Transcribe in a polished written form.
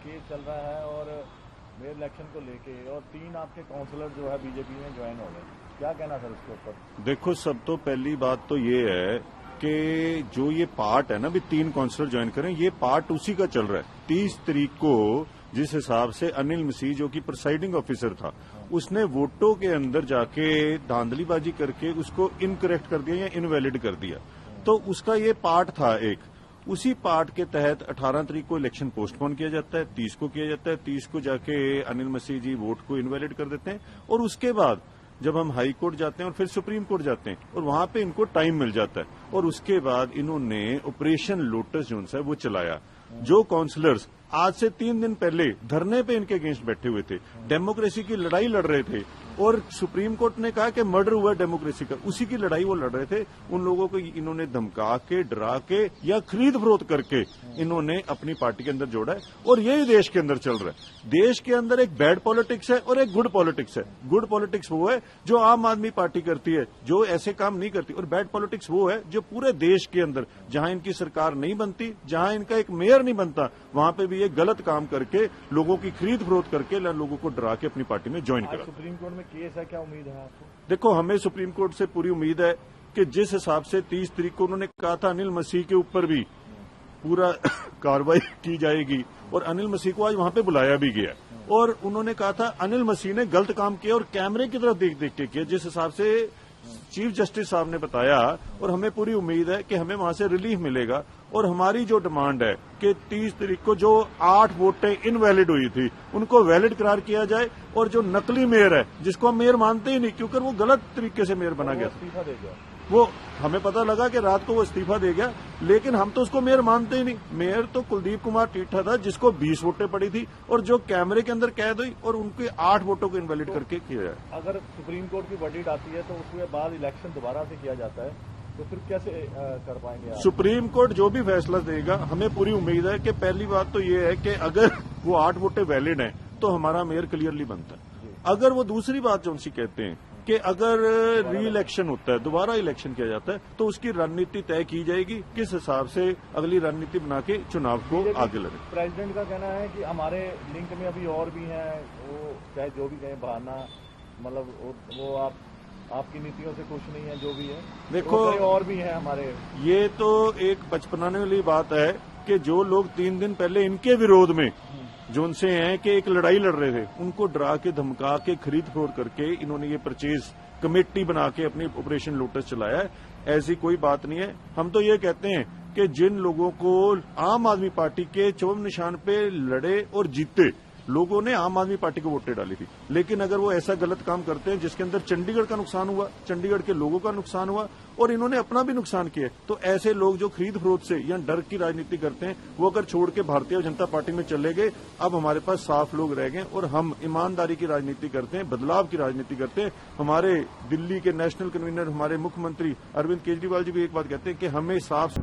Case चल रहा है और मेयर इलेक्शन को लेके, और 3 आपके काउंसलर जो है बीजेपी में ज्वाइन हो गए, क्या कहना सर इसके ऊपर? देखो, सब तो पहली बात तो ये है कि जो ये पार्ट है ना, भी 3 काउंसलर ज्वाइन करें, ये पार्ट उसी का चल रहा है। 30 तारीख को जिस हिसाब से अनिल मसीह जो कि प्रिसाइडिंग ऑफिसर था, उसने वोटों के अंदर जाके धांधलीबाजी करके उसको इनकरेक्ट कर दिया या इनवैलिड कर दिया, तो उसका ये पार्ट था एक। उसी पार्ट के तहत 18 तारीख को इलेक्शन पोस्टपोन किया जाता है, 30 को किया जाता है, 30 को जाके अनिल मसीह जी वोट को इनवैलिड कर देते हैं, और उसके बाद जब हम हाई कोर्ट जाते हैं और फिर सुप्रीम कोर्ट जाते हैं और वहां पे इनको टाइम मिल जाता है, और उसके बाद इन्होंने ऑपरेशन लोटस जो है वो चलाया। जो काउंसलर्स आज से 3 दिन पहले धरने पे इनके अगेंस्ट बैठे हुए थे, डेमोक्रेसी की लड़ाई लड़ रहे थे, और सुप्रीम कोर्ट ने कहा कि मर्डर हुआ डेमोक्रेसी का, उसी की लड़ाई वो लड़ रहे थे, उन लोगों को इन्होंने धमका के, डरा के या खरीद फरोख्त करके इन्होंने अपनी पार्टी के अंदर जोड़ा है। और यही देश के अंदर चल रहा है। देश के अंदर एक बैड पॉलिटिक्स है और एक गुड पॉलिटिक्स है। गुड पॉलिटिक्स वो है जो आम आदमी पार्टी करती है, जो ऐसे काम नहीं करती, और बैड पॉलिटिक्स वो है जो पूरे देश के अंदर जहां इनकी सरकार नहीं बनती, जहां इनका एक मेयर नहीं बनता, वहां पे भी ये गलत काम करके लोगों की खरीद फरोख्त करके लोगों को डरा के अपनी पार्टी में ज्वाइन करा। सुप्रीम कोर्ट में केस है, क्या उम्मीद है आपको? देखो, हमें सुप्रीम कोर्ट से पूरी उम्मीद है कि जिस हिसाब से 30 तारीख को उन्होंने कहा था अनिल मसीह के ऊपर भी पूरा कार्रवाई की जाएगी, और अनिल मसीह को आज वहां पे बुलाया भी गया, और उन्होंने कहा था अनिल मसीह ने गलत काम किया और कैमरे की तरफ देख देख के किया, जिस हिसाब से चीफ जस्टिस साहब ने बताया, और हमें पूरी उम्मीद है कि हमें वहां से रिलीफ मिलेगा। और हमारी जो डिमांड है कि 30 तारीख को जो 8 वोटें इनवैलिड हुई थी उनको वैलिड करार किया जाए, और जो नकली मेयर है जिसको हम मेयर मानते ही नहीं क्योंकि वो गलत तरीके से मेयर बना गया, इस्तीफा दे गया, वो हमें पता लगा कि रात को वो इस्तीफा दे गया, लेकिन हम तो उसको मेयर मानते ही नहीं। मेयर तो कुलदीप कुमार टीठा था जिसको 20 वोटें पड़ी थी, और जो कैमरे के अंदर कैद हुई, और उनके 8 वोटों को इनवैलिड करके किया जाए। अगर सुप्रीम कोर्ट की वर्डिक्ट आती है तो उसके बाद इलेक्शन दोबारा से किया जाता है, तो फिर कैसे कर पाएंगे आप? सुप्रीम कोर्ट जो भी फैसला देगा, हमें पूरी उम्मीद है कि पहली बात तो ये है कि अगर वो 8 वोटें वैलिड हैं तो हमारा मेयर क्लियरली बनता है। अगर वो दूसरी बात जो उनसे कहते हैं कि अगर री इलेक्शन होता है, दोबारा इलेक्शन किया जाता है, तो उसकी रणनीति तय की जाएगी, किस हिसाब से अगली रणनीति बना के चुनाव को आगे लड़े। प्रेसिडेंट का कहना है कि हमारे लिंक में अभी और भी हैं, वो चाहे जो भी कहें बहाना, मतलब वो आपकी नीतियों से खुश नहीं है, जो भी है। देखो, और भी हैं हमारे। ये तो एक बचपनाने वाली बात है कि जो लोग 3 दिन पहले इनके विरोध में जो उनसे हैं कि एक लड़ाई लड़ रहे थे, उनको डरा के, धमका के, खरीद फरोख्त करके इन्होंने ये परचेज कमेटी बना के अपनी ऑपरेशन लोटस चलाया है। ऐसी कोई बात नहीं है। हम तो ये कहते हैं कि जिन लोगों को आम आदमी पार्टी के चुनाव निशान पे लड़े और जीते लोगों ने आम आदमी पार्टी को वोटें डाली थी, लेकिन अगर वो ऐसा गलत काम करते हैं जिसके अंदर चंडीगढ़ का नुकसान हुआ, चंडीगढ़ के लोगों का नुकसान हुआ, और इन्होंने अपना भी नुकसान किया, तो ऐसे लोग जो खरीद फरोख्त से या डर की राजनीति करते हैं, वो अगर छोड़ के भारतीय जनता पार्टी में चले गए, अब हमारे पास साफ लोग रह गए, और हम ईमानदारी की राजनीति करते हैं, बदलाव की राजनीति करते हैं। हमारे दिल्ली के नेशनल कन्वीनर, हमारे मुख्यमंत्री अरविंद केजरीवाल जी भी एक बात कहते हैं कि हमें साफ